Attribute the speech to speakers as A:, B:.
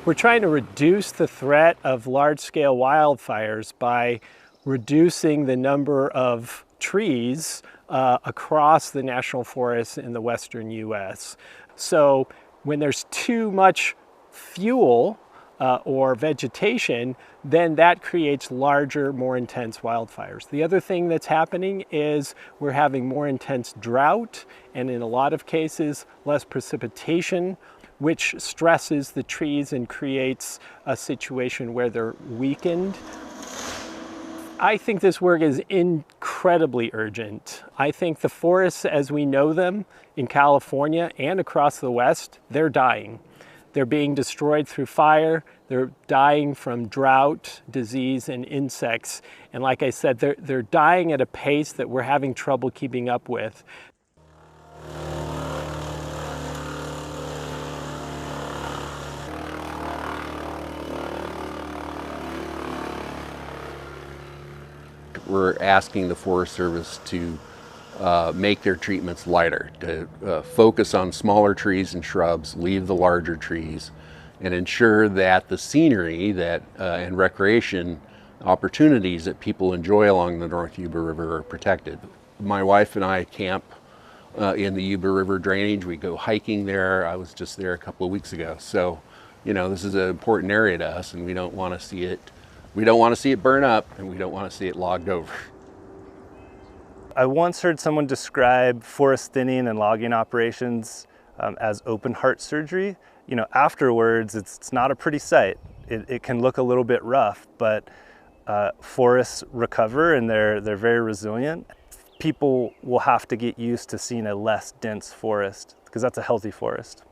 A: We're trying to reduce the threat of large-scale wildfires by reducing the number of trees across the national forests in the western U.S. So when there's too much fuel or vegetation, then that creates larger, more intense wildfires. The other thing that's happening is we're having more intense drought, and in a lot of cases, less precipitation, which stresses the trees and creates a situation where they're weakened. I think this work is incredibly urgent. I think the forests as we know them in California and across the West, they're dying. They're being destroyed through fire, they're dying from drought, disease, and insects. And like I said, they're dying at a pace that we're having trouble keeping up with.
B: We're asking the Forest Service to make their treatments lighter, to focus on smaller trees and shrubs, leave the larger trees, and ensure that the scenery and recreation opportunities that people enjoy along the North Yuba River are protected. My wife and I camp in the Yuba River drainage. We go hiking there. I was just there a couple of weeks ago. So, you know, this is an important area to us, and we don't want to see it. We don't want to see it burn up, and we don't want to see it logged over.
C: I once heard someone describe forest thinning and logging operations as open heart surgery. You know, afterwards, it's not a pretty sight. It can look a little bit rough, but forests recover and they're very resilient. People will have to get used to seeing a less dense forest because that's a healthy forest.